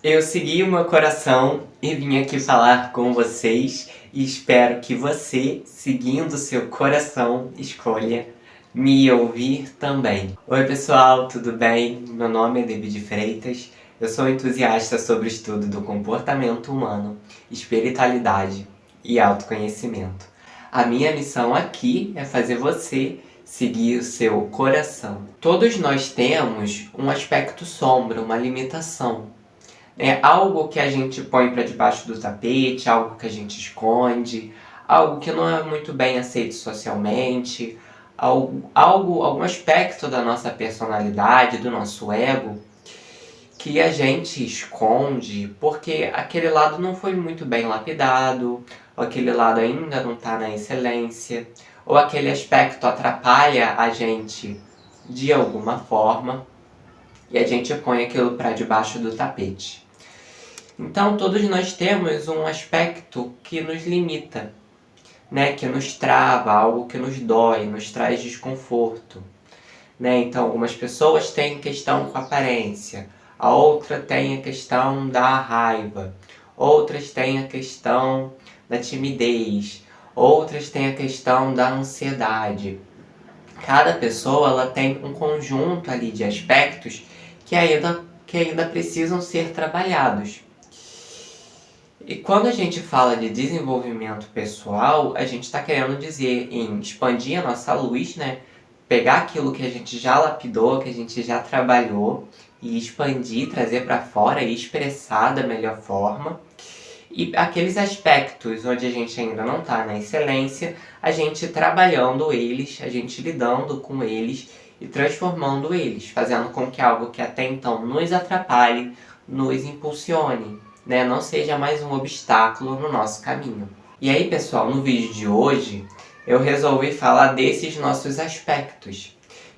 Eu segui o meu coração e vim aqui falar com vocês e espero que você, seguindo o seu coração, escolha me ouvir também. Oi pessoal, tudo bem? Meu nome é David Freitas, eu sou entusiasta sobre o estudo do comportamento humano, espiritualidade e autoconhecimento. A minha missão aqui é fazer você seguir o seu coração. Todos nós temos um aspecto sombra, uma limitação. É algo que a gente põe para debaixo do tapete, algo que a gente esconde, algo que não é muito bem aceito socialmente, algum aspecto da nossa personalidade, do nosso ego, que a gente esconde porque aquele lado não foi muito bem lapidado, ou aquele lado ainda não está na excelência, ou aquele aspecto atrapalha a gente de alguma forma, e a gente põe aquilo para debaixo do tapete. Então, todos nós temos um aspecto que nos limita, né? Que nos trava, algo que nos dói, nos traz desconforto. Né? Então, algumas pessoas têm questão com a aparência, a outra tem a questão da raiva, outras têm a questão da timidez, outras têm a questão da ansiedade. Cada pessoa ela tem um conjunto ali de aspectos que ainda precisam ser trabalhados. E quando a gente fala de desenvolvimento pessoal, a gente está querendo dizer em expandir a nossa luz, né? Pegar aquilo que a gente já lapidou, que a gente já trabalhou, e expandir, trazer para fora e expressar da melhor forma. E aqueles aspectos onde a gente ainda não está na excelência, a gente trabalhando eles, a gente lidando com eles e transformando eles, fazendo com que algo que até então nos atrapalhe, nos impulsione. Né, não seja mais um obstáculo no nosso caminho. E aí, pessoal, no vídeo de hoje, eu resolvi falar desses nossos aspectos,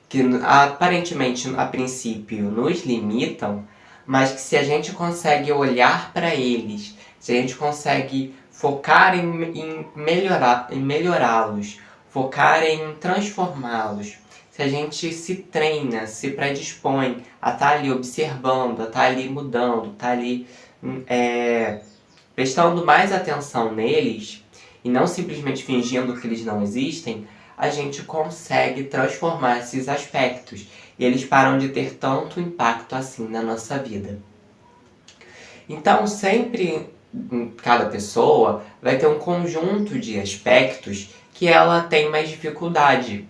que aparentemente, a princípio, nos limitam, mas que se a gente consegue olhar para eles, se a gente consegue focar em melhorá-los, focar em transformá-los, se a gente se treina, se predispõe a estar ali observando, a estar ali mudando, estar ali prestando mais atenção neles e não simplesmente fingindo que eles não existem, a gente consegue transformar esses aspectos e eles param de ter tanto impacto assim na nossa vida. Então, sempre cada pessoa vai ter um conjunto de aspectos que ela tem mais dificuldade.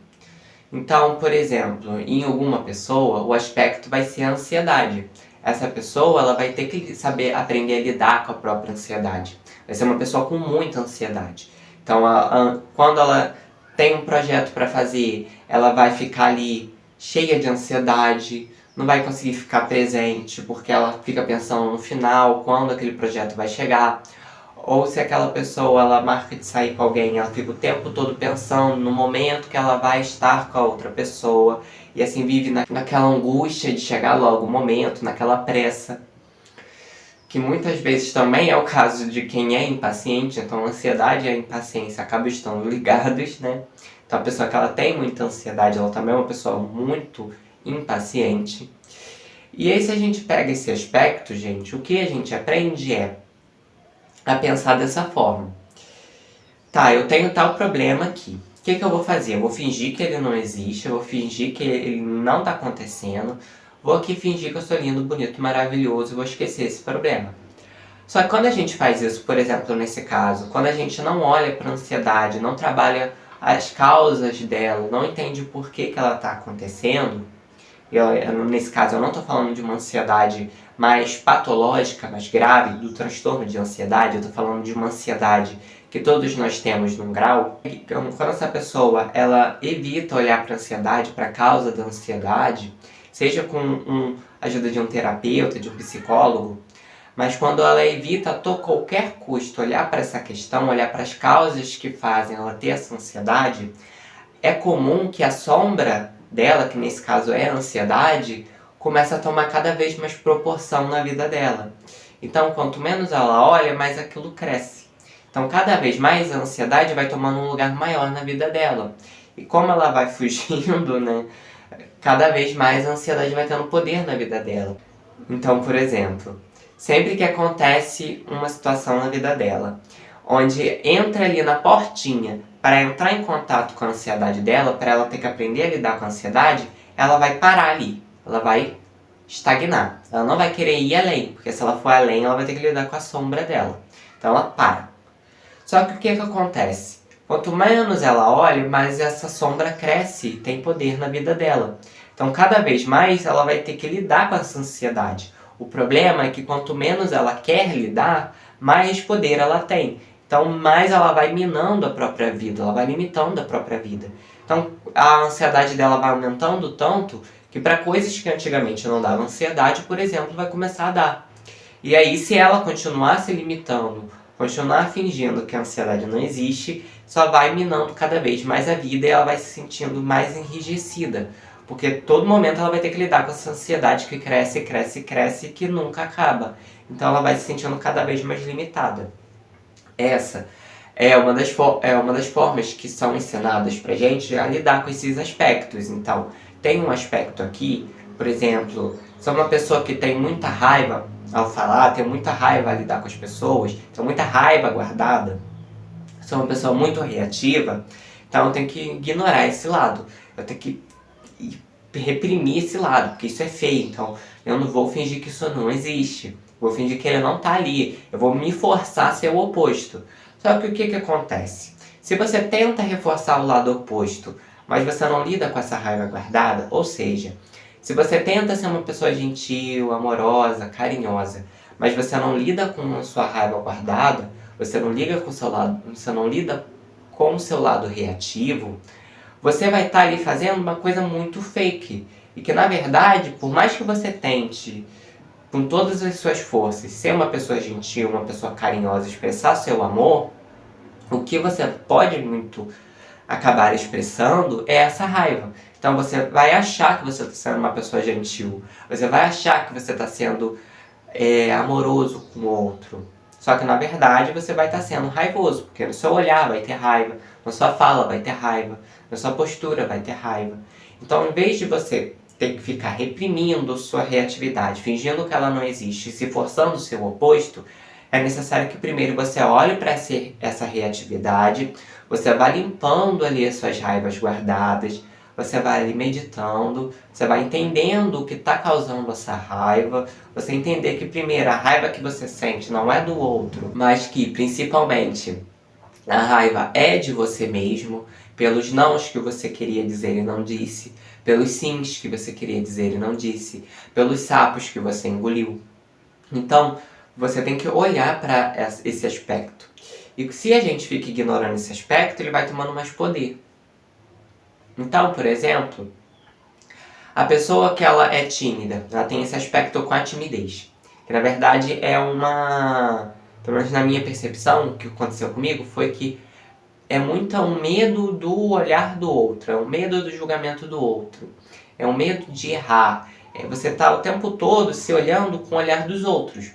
Então, por exemplo, em alguma pessoa, o aspecto vai ser a ansiedade. Essa pessoa ela vai ter que saber aprender a lidar com a própria ansiedade. Vai ser uma pessoa com muita ansiedade. Então, quando ela tem um projeto para fazer, ela vai ficar ali cheia de ansiedade, não vai conseguir ficar presente porque ela fica pensando no final, quando aquele projeto vai chegar. Ou se aquela pessoa ela marca de sair com alguém, ela fica o tempo todo pensando no momento que ela vai estar com a outra pessoa. E assim vive naquela angústia de chegar logo o momento, naquela pressa. Que muitas vezes também é o caso de quem é impaciente. Então a ansiedade e a impaciência acabam estando ligados, né? Então a pessoa que ela tem muita ansiedade, ela também é uma pessoa muito impaciente. E aí se a gente pega esse aspecto, gente, o que a gente aprende a pensar dessa forma. Tá, eu tenho tal problema aqui. O que eu vou fazer? Eu vou fingir que ele não existe, eu vou fingir que ele não tá acontecendo, vou aqui fingir que eu sou lindo, bonito, maravilhoso e vou esquecer esse problema. Só que quando a gente faz isso, por exemplo, nesse caso, quando a gente não olha para a ansiedade, não trabalha as causas dela, não entende por que ela está acontecendo, nesse caso eu não estou falando de uma ansiedade mais patológica, mais grave, do transtorno de ansiedade, eu estou falando de uma ansiedade que todos nós temos num grau. Quando essa pessoa ela evita olhar para a ansiedade, para a causa da ansiedade, seja com a ajuda de um terapeuta, de um psicólogo, mas quando ela evita a qualquer custo olhar para essa questão, olhar para as causas que fazem ela ter essa ansiedade, é comum que a sombra dela, que nesse caso é a ansiedade, começa a tomar cada vez mais proporção na vida dela. Então, quanto menos ela olha, mais aquilo cresce. Então, cada vez mais a ansiedade vai tomando um lugar maior na vida dela. E como ela vai fugindo, né, cada vez mais a ansiedade vai tendo poder na vida dela. Então, por exemplo, sempre que acontece uma situação na vida dela, onde entra ali na portinha para entrar em contato com a ansiedade dela, para ela ter que aprender a lidar com a ansiedade, ela vai parar ali, ela vai estagnar. Ela não vai querer ir além, porque se ela for além, ela vai ter que lidar com a sombra dela. Então ela para. Só que o que acontece? Quanto menos ela olha, mais essa sombra cresce e tem poder na vida dela. Então cada vez mais ela vai ter que lidar com essa ansiedade. O problema é que quanto menos ela quer lidar, mais poder ela tem. Então mais ela vai minando a própria vida, ela vai limitando a própria vida. Então a ansiedade dela vai aumentando tanto que para coisas que antigamente não davam ansiedade, por exemplo, vai começar a dar. E aí, se ela continuar se limitando, continuar fingindo que a ansiedade não existe, só vai minando cada vez mais a vida e ela vai se sentindo mais enrijecida. Porque todo momento ela vai ter que lidar com essa ansiedade que cresce, cresce, cresce e que nunca acaba. Então ela vai se sentindo cada vez mais limitada. Essa é uma das formas que são ensinadas pra gente a lidar com esses aspectos. Então, tem um aspecto aqui, por exemplo, sou uma pessoa que tem muita raiva ao falar, tenho muita raiva a lidar com as pessoas, tenho muita raiva guardada, sou uma pessoa muito reativa, então eu tenho que ignorar esse lado, eu tenho que reprimir esse lado, porque isso é feio, então eu não vou fingir que isso não existe, vou fingir que ele não tá ali, eu vou me forçar a ser o oposto. Só que o que acontece? Se você tenta reforçar o lado oposto, mas você não lida com essa raiva guardada, ou seja, se você tenta ser uma pessoa gentil, amorosa, carinhosa, mas você não lida com a sua raiva guardada, você não lida com o seu lado, você não lida com o seu lado reativo, você vai estar ali fazendo uma coisa muito fake. E que na verdade, por mais que você tente, com todas as suas forças, ser uma pessoa gentil, uma pessoa carinhosa, expressar seu amor, o que você pode muito acabar expressando é essa raiva. Então você vai achar que você está sendo uma pessoa gentil, você vai achar que você está sendo amoroso com o outro. Só que na verdade você vai estar sendo raivoso, porque no seu olhar vai ter raiva, na sua fala vai ter raiva, na sua postura vai ter raiva. Então, em vez de você ter que ficar reprimindo sua reatividade, fingindo que ela não existe, se forçando o seu oposto, é necessário que primeiro você olhe para essa reatividade, você vá limpando ali as suas raivas guardadas, você vai ali meditando, você vai entendendo o que está causando essa raiva, você entender que primeiro a raiva que você sente não é do outro, mas que principalmente a raiva é de você mesmo, pelos nãos que você queria dizer e não disse, pelos sims que você queria dizer e não disse, pelos sapos que você engoliu. Então, você tem que olhar para esse aspecto. E se a gente fica ignorando esse aspecto, ele vai tomando mais poder. Então, por exemplo, a pessoa que ela é tímida, ela tem esse aspecto com a timidez. Que na verdade é pelo menos na minha percepção, o que aconteceu comigo foi que é muito um medo do olhar do outro, é um medo do julgamento do outro, é um medo de errar. Você tá o tempo todo se olhando com o olhar dos outros.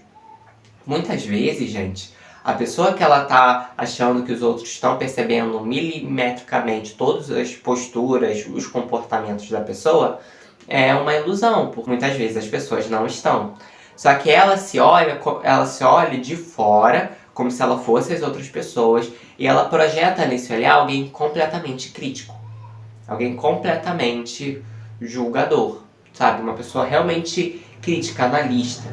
Muitas vezes, gente, a pessoa que ela tá achando que os outros estão percebendo milimetricamente todas as posturas, os comportamentos da pessoa, é uma ilusão, porque muitas vezes as pessoas não estão. Só que ela se olha de fora, como se ela fosse as outras pessoas, e ela projeta nesse olhar alguém completamente crítico, alguém completamente julgador, sabe? Uma pessoa realmente crítica, analista.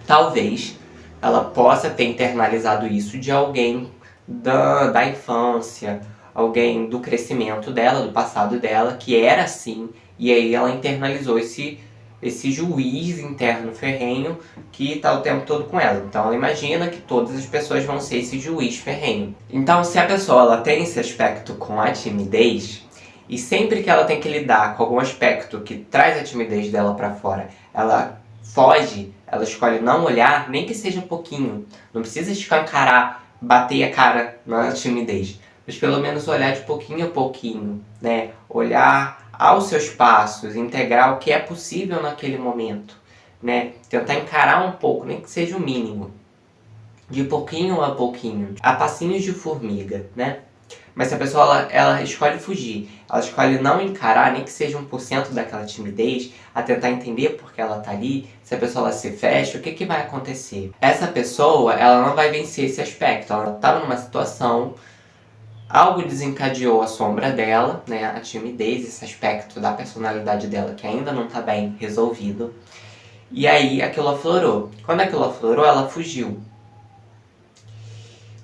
Talvez ela possa ter internalizado isso de alguém da infância, alguém do crescimento dela, do passado dela, que era assim, e aí ela internalizou esse juiz interno ferrenho que está o tempo todo com ela. Então ela imagina que todas as pessoas vão ser esse juiz ferrenho. Então se a pessoa ela tem esse aspecto com a timidez, e sempre que ela tem que lidar com algum aspecto que traz a timidez dela para fora, ela foge, ela escolhe não olhar, nem que seja um pouquinho. Não precisa escancarar, bater a cara na timidez, mas pelo menos olhar de pouquinho a pouquinho, né? Olhar aos seus passos, integrar o que é possível naquele momento, né? Tentar encarar um pouco, nem que seja o mínimo, de pouquinho a pouquinho, a passinhos de formiga, né? Mas se a pessoa ela escolhe fugir, ela escolhe não encarar, nem que seja 1% daquela timidez, a tentar entender por que ela tá ali, se a pessoa ela se fecha, o que vai acontecer? Essa pessoa, ela não vai vencer esse aspecto, ela estava numa situação, algo desencadeou a sombra dela, né, a timidez, esse aspecto da personalidade dela que ainda não está bem resolvido, e aí aquilo aflorou. Quando aquilo aflorou, ela fugiu.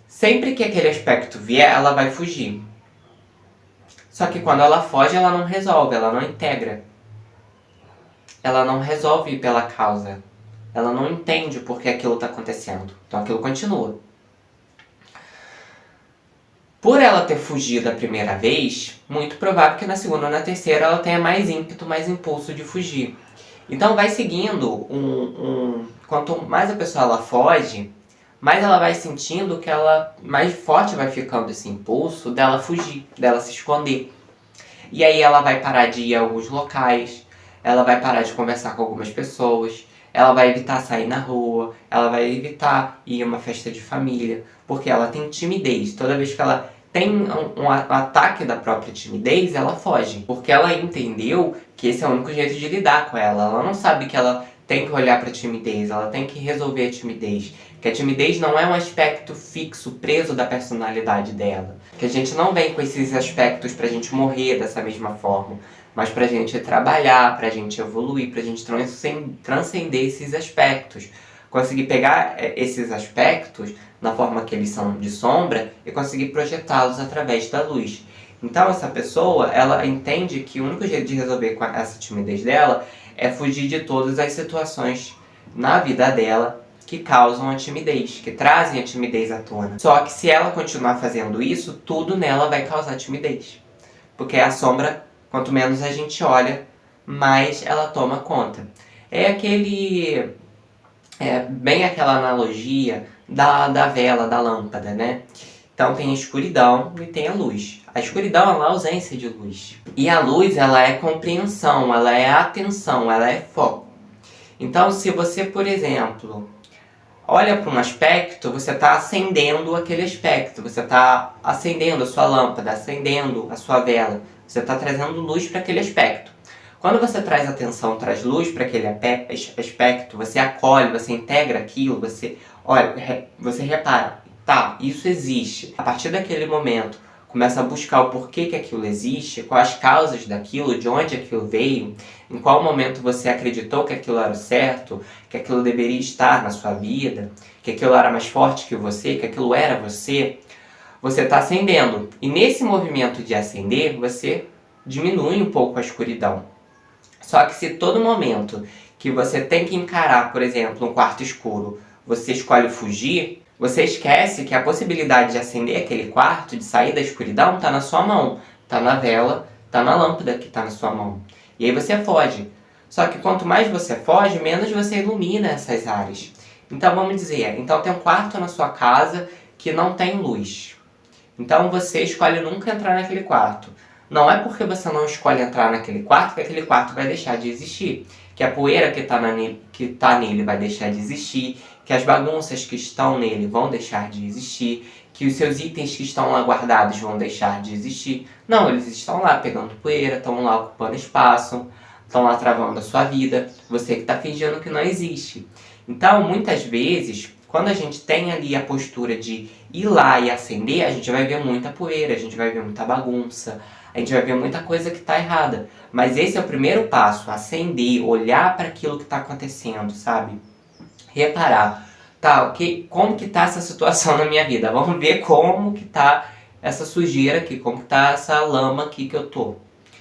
Sempre que aquele aspecto vier, ela vai fugir. Só que quando ela foge, ela não resolve, ela não integra. Ela não resolve pela causa. Ela não entende por que aquilo está acontecendo. Então aquilo continua. Por ela ter fugido a primeira vez, muito provável que na segunda ou na terceira ela tenha mais ímpeto, mais impulso de fugir. Então vai seguindo quanto mais a pessoa ela foge, mais ela vai sentindo que ela mais forte vai ficando esse impulso dela fugir, dela se esconder. E aí ela vai parar de ir a alguns locais, ela vai parar de conversar com algumas pessoas, ela vai evitar sair na rua, ela vai evitar ir a uma festa de família, porque ela tem timidez. Toda vez que ela tem um ataque da própria timidez, ela foge. Porque ela entendeu que esse é o único jeito de lidar com ela. Ela não sabe que ela tem que olhar para a timidez, ela tem que resolver a timidez. Que a timidez não é um aspecto fixo, preso da personalidade dela. Que a gente não vem com esses aspectos pra gente morrer dessa mesma forma, mas pra gente trabalhar, pra gente evoluir, pra gente transcender esses aspectos. Conseguir pegar esses aspectos na forma que eles são de sombra e conseguir projetá-los através da luz. Então essa pessoa, ela entende que o único jeito de resolver com essa timidez dela é fugir de todas as situações na vida dela que causam a timidez, que trazem a timidez à tona. Só que se ela continuar fazendo isso, tudo nela vai causar timidez. Porque a sombra, quanto menos a gente olha, mais ela toma conta. É bem aquela analogia da vela, da lâmpada, né? Então tem a escuridão e tem a luz. A escuridão é a ausência de luz. E a luz, ela é compreensão, ela é atenção, ela é foco. Então se você, por exemplo, olha para um aspecto, você está acendendo aquele aspecto, você está acendendo a sua lâmpada, acendendo a sua vela, você está trazendo luz para aquele aspecto. Quando você traz atenção, traz luz para aquele aspecto, você acolhe, você integra aquilo, você olha, você repara, tá, isso existe. A partir daquele momento, começa a buscar o porquê que aquilo existe, quais as causas daquilo, de onde aquilo veio, em qual momento você acreditou que aquilo era o certo, que aquilo deveria estar na sua vida, que aquilo era mais forte que você, que aquilo era você, você está acendendo. E nesse movimento de acender, você diminui um pouco a escuridão. Só que se todo momento que você tem que encarar, por exemplo, um quarto escuro, você escolhe fugir, você esquece que a possibilidade de acender aquele quarto, de sair da escuridão, está na sua mão. Está na vela, está na lâmpada que está na sua mão. E aí você foge. Só que quanto mais você foge, menos você ilumina essas áreas. Então vamos dizer, então tem um quarto na sua casa que não tem luz. Então você escolhe nunca entrar naquele quarto. Não é porque você não escolhe entrar naquele quarto que aquele quarto vai deixar de existir. Que a poeira que está nele vai deixar de existir, que as bagunças que estão nele vão deixar de existir, que os seus itens que estão lá guardados vão deixar de existir. Não, eles estão lá pegando poeira, estão lá ocupando espaço, estão lá travando a sua vida, você que está fingindo que não existe. Então, muitas vezes, quando a gente tem ali a postura de ir lá e acender, a gente vai ver muita poeira, a gente vai ver muita bagunça, a gente vai ver muita coisa que está errada. Mas esse é o primeiro passo, acender, olhar para aquilo que está acontecendo, sabe? Reparar, tá, como que tá essa situação na minha vida? Vamos ver como que tá essa sujeira aqui, como que tá essa lama aqui que eu tô.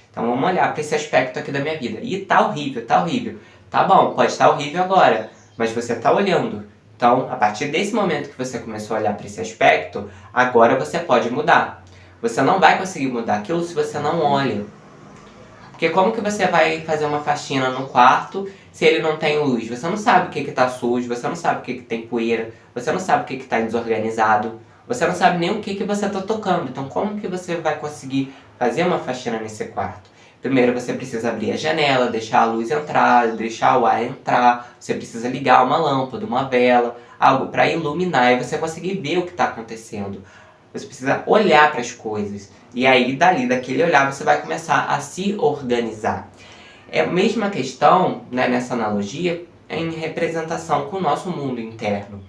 Então vamos olhar para esse aspecto aqui da minha vida. E tá horrível, tá horrível. Tá bom, pode estar horrível agora, mas você tá olhando. Então, a partir desse momento que você começou a olhar para esse aspecto, agora você pode mudar. Você não vai conseguir mudar aquilo se você não olha. Porque como que você vai fazer uma faxina no quarto se ele não tem luz? Você não sabe o que está sujo, você não sabe o que tem poeira, você não sabe o que está desorganizado, você não sabe nem o que você está tocando. Então como que você vai conseguir fazer uma faxina nesse quarto? Primeiro você precisa abrir a janela, deixar a luz entrar, deixar o ar entrar, você precisa ligar uma lâmpada, uma vela, algo para iluminar e você conseguir ver o que está acontecendo. Você precisa olhar para as coisas. E aí, daquele olhar, você vai começar a se organizar. É a mesma questão, né, nessa analogia, em representação com o nosso mundo interno.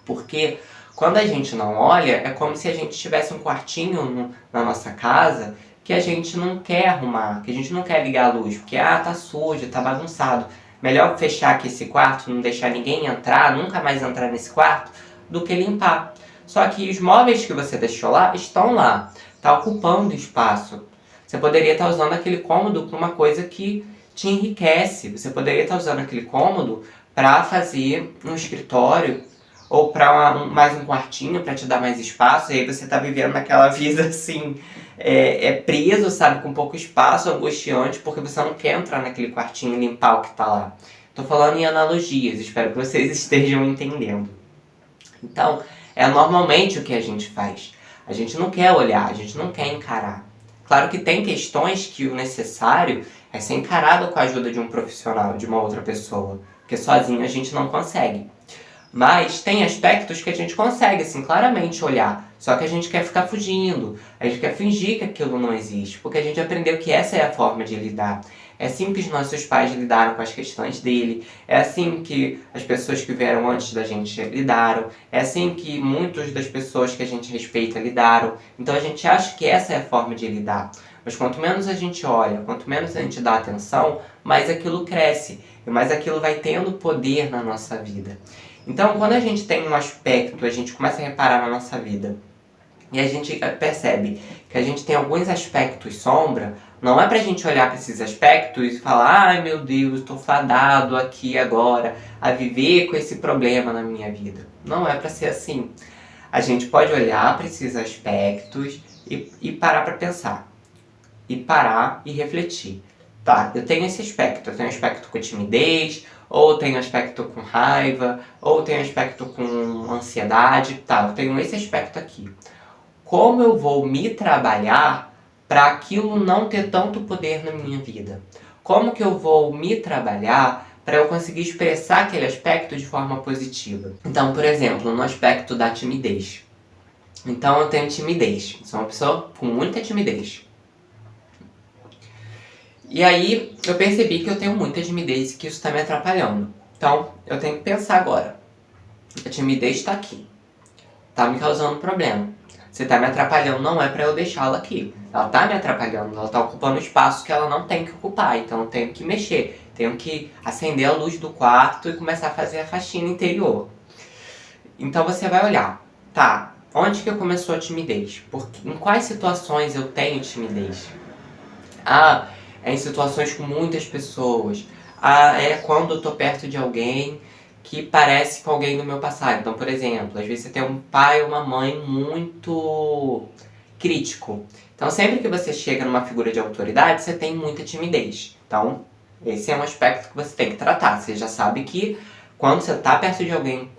Porque quando a gente não olha, é como se a gente tivesse um quartinho na nossa casa que a gente não quer arrumar, que a gente não quer ligar a luz, porque tá sujo, tá bagunçado. Melhor fechar aqui esse quarto, não deixar ninguém entrar, nunca mais entrar nesse quarto, do que limpar. Só que os móveis que você deixou lá estão lá, tá ocupando espaço. Você poderia estar usando aquele cômodo para uma coisa que te enriquece. Você poderia estar usando aquele cômodo para fazer um escritório ou para mais um quartinho para te dar mais espaço, e aí você tá vivendo naquela vida assim, preso, sabe, com pouco espaço, angustiante, porque você não quer entrar naquele quartinho e limpar o que tá lá. Tô falando em analogias, espero que vocês estejam entendendo. Então, é normalmente o que a gente faz. A gente não quer olhar, a gente não quer encarar. Claro que tem questões que o necessário é ser encarado com a ajuda de um profissional, de uma outra pessoa, porque sozinho a gente não consegue. Mas tem aspectos que a gente consegue, assim, claramente olhar. Só que a gente quer ficar fugindo. A gente quer fingir que aquilo não existe. Porque a gente aprendeu que essa é a forma de lidar. É assim que os nossos pais lidaram com as questões dele. É assim que as pessoas que vieram antes da gente lidaram. É assim que muitas das pessoas que a gente respeita lidaram. Então a gente acha que essa é a forma de lidar. Mas quanto menos a gente olha, quanto menos a gente dá atenção, mais aquilo cresce. E mais aquilo vai tendo poder na nossa vida. Então, quando a gente tem um aspecto, a gente começa a reparar na nossa vida e a gente percebe que a gente tem alguns aspectos sombra, não é pra gente olhar para esses aspectos e falar: ai meu Deus, estou fadado aqui agora a viver com esse problema na minha vida. Não é pra ser assim. A gente pode olhar para esses aspectos e parar para pensar. E parar e refletir. Tá, eu tenho esse aspecto. Eu tenho aspecto com timidez, ou tenho aspecto com raiva, ou tenho aspecto com ansiedade. Tá, eu tenho esse aspecto aqui. Como eu vou me trabalhar para aquilo não ter tanto poder na minha vida? Como que eu vou me trabalhar para eu conseguir expressar aquele aspecto de forma positiva? Então, por exemplo, no aspecto da timidez. Então, eu tenho timidez. Sou uma pessoa com muita timidez. E aí, eu percebi que eu tenho muita timidez e que isso está me atrapalhando. Então, eu tenho que pensar agora. A timidez está aqui. Está me causando problema. Se está me atrapalhando, não é para eu deixá-la aqui. Ela está me atrapalhando, ela está ocupando espaço que ela não tem que ocupar. Então, eu tenho que mexer. Tenho que acender a luz do quarto e começar a fazer a faxina interior. Então, você vai olhar. Tá, onde que começou a timidez? Em quais situações eu tenho timidez? É em situações com muitas pessoas. É quando eu tô perto de alguém que parece com alguém do meu passado. Então, por exemplo, às vezes você tem um pai ou uma mãe muito crítico. Então, sempre que você chega numa figura de autoridade, você tem muita timidez. Então, esse é um aspecto que você tem que tratar. Você já sabe que quando você tá perto de alguém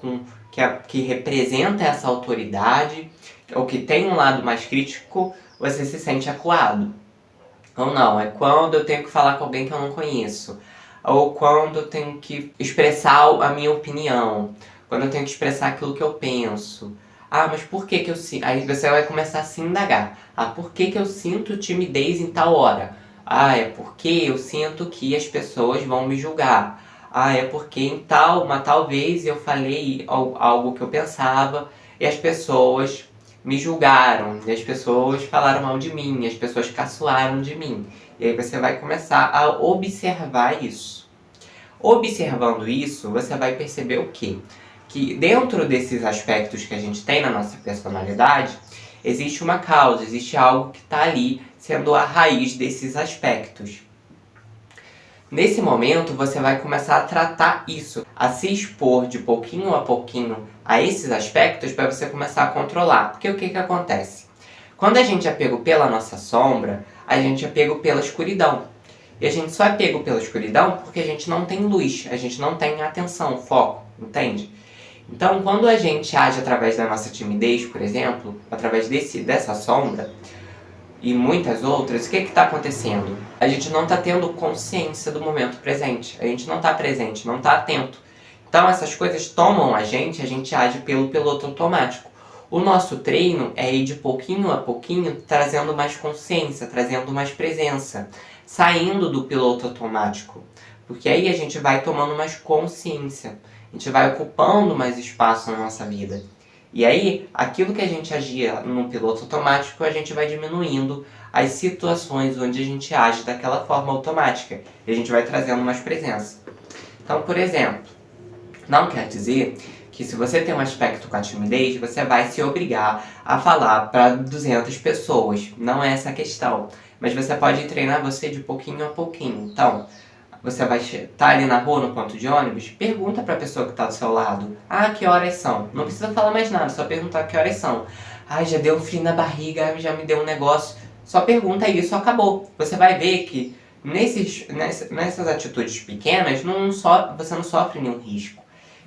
que representa essa autoridade, ou que tem um lado mais crítico, você se sente acuado. Ou não, é quando eu tenho que falar com alguém que eu não conheço. Ou quando eu tenho que expressar a minha opinião. Quando eu tenho que expressar aquilo que eu penso. Mas por que eu sinto... Aí você vai começar a se indagar. Por que eu sinto timidez em tal hora? É porque eu sinto que as pessoas vão me julgar. É porque em tal vez eu falei algo que eu pensava e as pessoas me julgaram, e as pessoas falaram mal de mim, as pessoas caçoaram de mim. E aí você vai começar a observar isso. Observando isso, você vai perceber o quê? Que dentro desses aspectos que a gente tem na nossa personalidade, existe uma causa, existe algo que está ali sendo a raiz desses aspectos. Nesse momento, você vai começar a tratar isso, a se expor de pouquinho a pouquinho a esses aspectos para você começar a controlar. Porque o que acontece? Quando a gente é pego pela nossa sombra, a gente é pego pela escuridão. E a gente só é pego pela escuridão porque a gente não tem luz, a gente não tem atenção, foco, entende? Então, quando a gente age através da nossa timidez, por exemplo, através dessa sombra, e muitas outras, o que está acontecendo? A gente não está tendo consciência do momento presente. A gente não está presente, não está atento. Então essas coisas tomam a gente age pelo piloto automático. O nosso treino é ir de pouquinho a pouquinho trazendo mais consciência, trazendo mais presença, saindo do piloto automático. Porque aí a gente vai tomando mais consciência, a gente vai ocupando mais espaço na nossa vida. E aí, aquilo que a gente agia no piloto automático, a gente vai diminuindo as situações onde a gente age daquela forma automática. E a gente vai trazendo mais presença. Então, por exemplo, não quer dizer que se você tem um aspecto com a timidez, você vai se obrigar a falar para 200 pessoas. Não é essa a questão. Mas você pode treinar você de pouquinho a pouquinho. Então, você vai estar ali na rua, no ponto de ônibus, pergunta para a pessoa que está do seu lado. Ah, que horas são? Não precisa falar mais nada, só perguntar que horas são. Ai, já deu um frio na barriga, já me deu um negócio. Só pergunta isso, acabou. Você vai ver que nessas atitudes pequenas, você não sofre nenhum risco.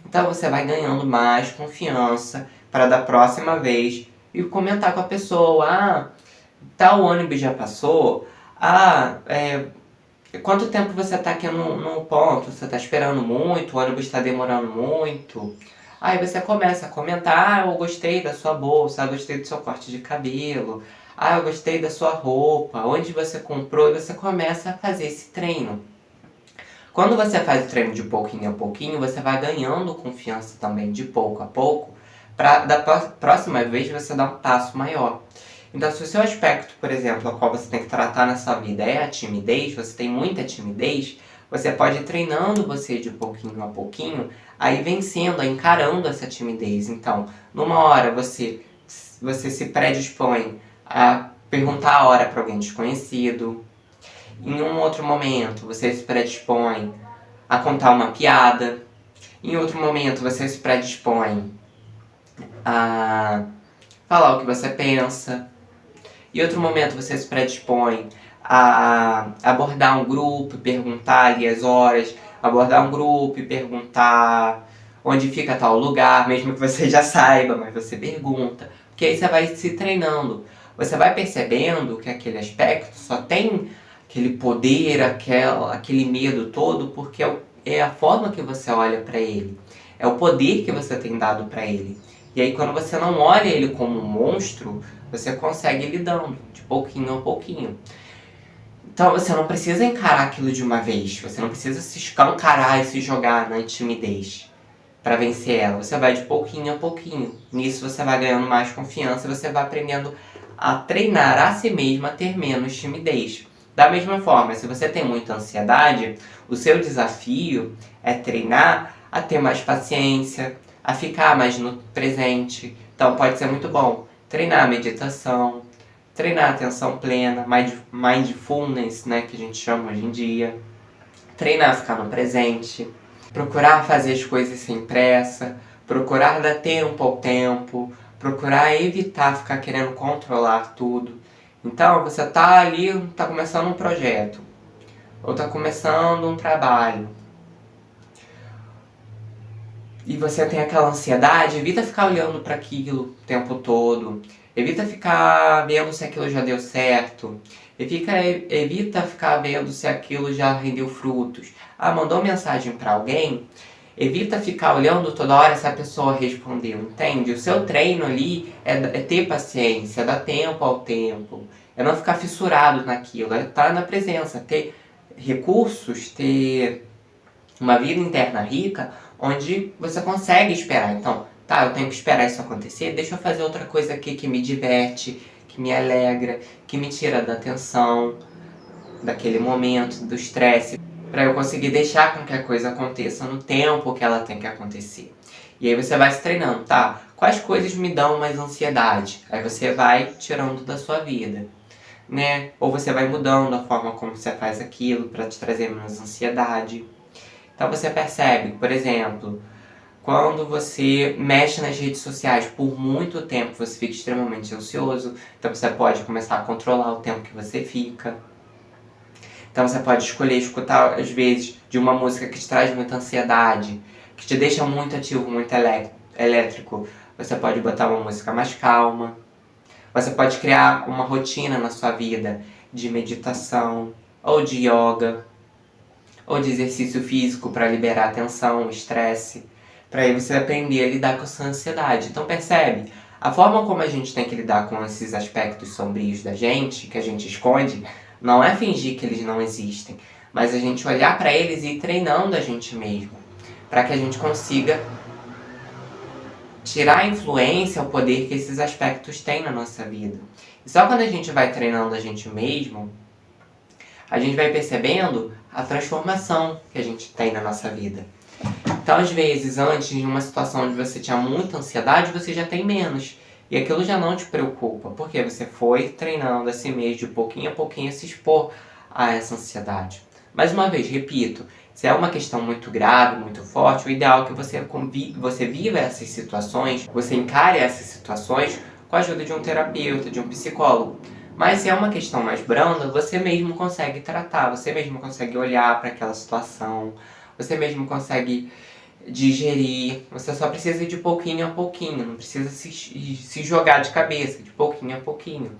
Então você vai ganhando mais confiança para da próxima vez e comentar com a pessoa. Ah, tal ônibus já passou? Ah, quanto tempo você está aqui no ponto? Você está esperando muito? O ônibus está demorando muito? Aí você começa a comentar, eu gostei da sua bolsa, eu gostei do seu corte de cabelo, eu gostei da sua roupa, onde você comprou, e você começa a fazer esse treino. Quando você faz o treino de pouquinho a pouquinho, você vai ganhando confiança também de pouco a pouco, para da próxima vez você dar um passo maior. Então, se o seu aspecto, por exemplo, a qual você tem que tratar na sua vida é a timidez, você tem muita timidez, você pode ir treinando você de pouquinho a pouquinho, aí vencendo, encarando essa timidez. Então, numa hora você se predispõe a perguntar a hora para alguém desconhecido. Em um outro momento, você se predispõe a contar uma piada. Em outro momento, você se predispõe a falar o que você pensa. Em outro momento, você se predispõe a abordar um grupo e perguntar ali as horas, abordar um grupo e perguntar onde fica tal lugar, mesmo que você já saiba, mas você pergunta. Porque aí você vai se treinando. Você vai percebendo que aquele aspecto só tem aquele poder, aquele medo todo, porque é a forma que você olha para ele. É o poder que você tem dado para ele. E aí quando você não olha ele como um monstro, você consegue ir lidando, de pouquinho a pouquinho. Então você não precisa encarar aquilo de uma vez. Você não precisa se escancarar e se jogar na timidez para vencer ela. Você vai de pouquinho a pouquinho. Nisso você vai ganhando mais confiança e você vai aprendendo a treinar a si mesmo a ter menos timidez. Da mesma forma, se você tem muita ansiedade, o seu desafio é treinar a ter mais paciência, a ficar mais no presente. Então pode ser muito bom treinar a meditação, treinar a atenção plena, mindfulness, né, que a gente chama hoje em dia. Treinar a ficar no presente, procurar fazer as coisas sem pressa, procurar dar tempo ao tempo, procurar evitar ficar querendo controlar tudo. Então você tá ali, tá começando um projeto, ou tá começando um trabalho, e você tem aquela ansiedade, evita ficar olhando para aquilo o tempo todo. Evita ficar vendo se aquilo já deu certo. Evita ficar vendo se aquilo já rendeu frutos. Mandou mensagem para alguém? Evita ficar olhando toda hora se a pessoa respondeu, entende? O seu treino ali é ter paciência, dar tempo ao tempo. É não ficar fissurado naquilo, é estar na presença, ter recursos, ter uma vida interna rica, onde você consegue esperar. Então, tá, eu tenho que esperar isso acontecer, deixa eu fazer outra coisa aqui que me diverte, que me alegra, que me tira da tensão, daquele momento, do estresse, para eu conseguir deixar com que a coisa aconteça no tempo que ela tem que acontecer. E aí você vai se treinando, tá? Quais coisas me dão mais ansiedade? Aí você vai tirando da sua vida, né? Ou você vai mudando a forma como você faz aquilo para te trazer menos ansiedade. Então você percebe, por exemplo, quando você mexe nas redes sociais por muito tempo, você fica extremamente ansioso. Então você pode começar a controlar o tempo que você fica. Então você pode escolher escutar, às vezes, de uma música que te traz muita ansiedade, que te deixa muito ativo, muito elétrico. Você pode botar uma música mais calma. Você pode criar uma rotina na sua vida de meditação ou de yoga, ou de exercício físico para liberar a tensão, o estresse, para aí você aprender a lidar com essa ansiedade. Então percebe, A forma como a gente tem que lidar com esses aspectos sombrios da gente, que a gente esconde, não é fingir que eles não existem, mas a gente olhar para eles e ir treinando a gente mesmo, para que a gente consiga tirar a influência, o poder que esses aspectos têm na nossa vida. E só quando a gente vai treinando a gente mesmo, a gente vai percebendo a transformação que a gente tem na nossa vida. Então, às vezes, antes de uma situação onde você tinha muita ansiedade, você já tem menos. E aquilo já não te preocupa, porque você foi treinando a si mesmo de pouquinho a pouquinho a se expor a essa ansiedade. Mais uma vez, repito, se é uma questão muito grave, muito forte, o ideal é que você viva essas situações, você encare essas situações com a ajuda de um terapeuta, de um psicólogo. Mas se é uma questão mais branda, você mesmo consegue tratar, você mesmo consegue olhar para aquela situação, você mesmo consegue digerir, você só precisa ir de pouquinho a pouquinho, não precisa se jogar de cabeça, de pouquinho a pouquinho.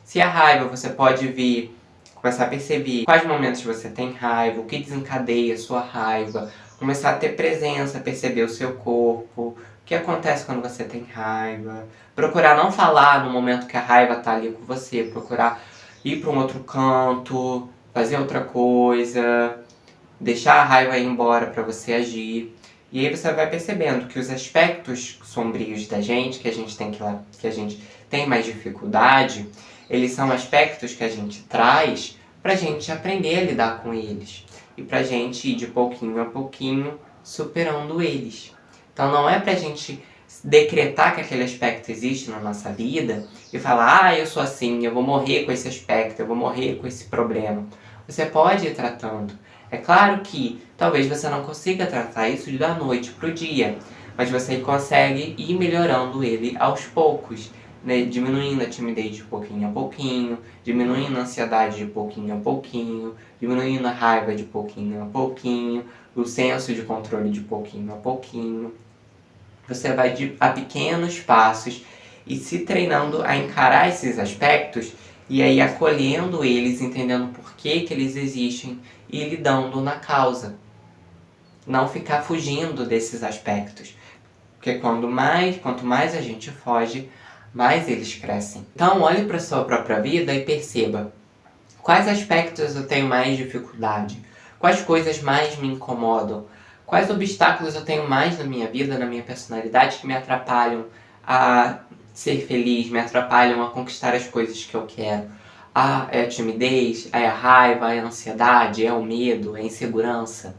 Se a raiva, você pode vir, começar a perceber quais momentos você tem raiva, o que desencadeia a sua raiva, começar a ter presença, perceber o seu corpo, o que acontece quando você tem raiva, procurar não falar no momento que a raiva está ali com você, procurar ir para um outro canto, fazer outra coisa, deixar a raiva ir embora para você agir. E aí você vai percebendo que os aspectos sombrios da gente, que a gente tem mais dificuldade, eles são aspectos que a gente traz pra gente aprender a lidar com eles. E pra gente ir de pouquinho a pouquinho superando eles. Então não é pra gente decretar que aquele aspecto existe na nossa vida e falar, eu sou assim, eu vou morrer com esse aspecto, eu vou morrer com esse problema. Você pode ir tratando. É claro que talvez você não consiga tratar isso da noite pro dia, mas você consegue ir melhorando ele aos poucos, né? Diminuindo a timidez de pouquinho a pouquinho, diminuindo a ansiedade de pouquinho a pouquinho, diminuindo a raiva de pouquinho a pouquinho, o senso de controle de pouquinho a pouquinho. Você vai a pequenos passos e se treinando a encarar esses aspectos e aí acolhendo eles, entendendo por que eles existem e lidando na causa. Não ficar fugindo desses aspectos. Porque quanto mais a gente foge, mais eles crescem. Então olhe para a sua própria vida e perceba quais aspectos eu tenho mais dificuldade, quais coisas mais me incomodam, quais obstáculos eu tenho mais na minha vida, na minha personalidade, que me atrapalham a ser feliz, me atrapalham a conquistar as coisas que eu quero. É a timidez, é a raiva, é a ansiedade, é o medo, é a insegurança.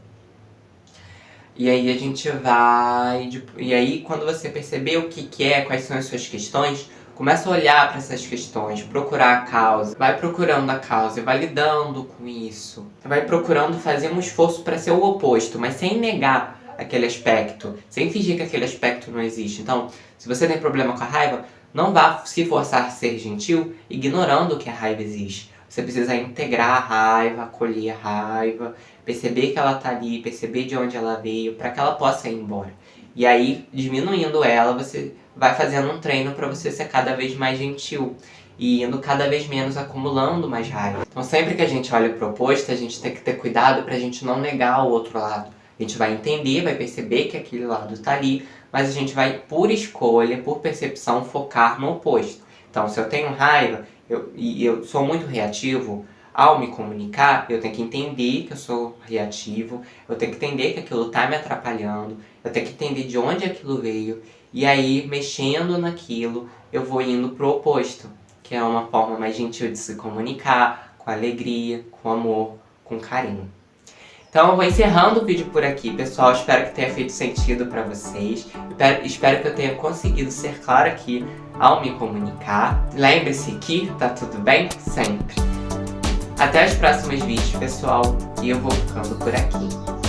E aí a gente vai... E aí quando você perceber o que é, quais são as suas questões, começa a olhar para essas questões, procurar a causa. Vai procurando a causa e vai lidando com isso. Vai procurando fazer um esforço para ser o oposto, mas sem negar aquele aspecto, sem fingir que aquele aspecto não existe. Então, se você tem problema com a raiva, não vá se forçar a ser gentil ignorando que a raiva existe. Você precisa integrar a raiva, acolher a raiva, perceber que ela está ali, perceber de onde ela veio, para que ela possa ir embora. E aí, diminuindo ela, você vai fazendo um treino para você ser cada vez mais gentil e indo cada vez menos acumulando mais raiva. Então, sempre que a gente olha para o oposto, a gente tem que ter cuidado para a gente não negar o outro lado. A gente vai entender, vai perceber que aquele lado está ali, mas a gente vai, por escolha, por percepção, focar no oposto. Então, se eu tenho raiva e eu sou muito reativo, ao me comunicar, eu tenho que entender que eu sou reativo, eu tenho que entender que aquilo está me atrapalhando, eu tenho que entender de onde aquilo veio, e aí, mexendo naquilo, eu vou indo pro oposto, que é uma forma mais gentil de se comunicar, com alegria, com amor, com carinho. Então eu vou encerrando o vídeo por aqui, pessoal. Espero que tenha feito sentido para vocês. Espero que eu tenha conseguido ser claro aqui ao me comunicar. Lembre-se que tá tudo bem sempre. Até os próximos vídeos, pessoal. E eu vou ficando por aqui.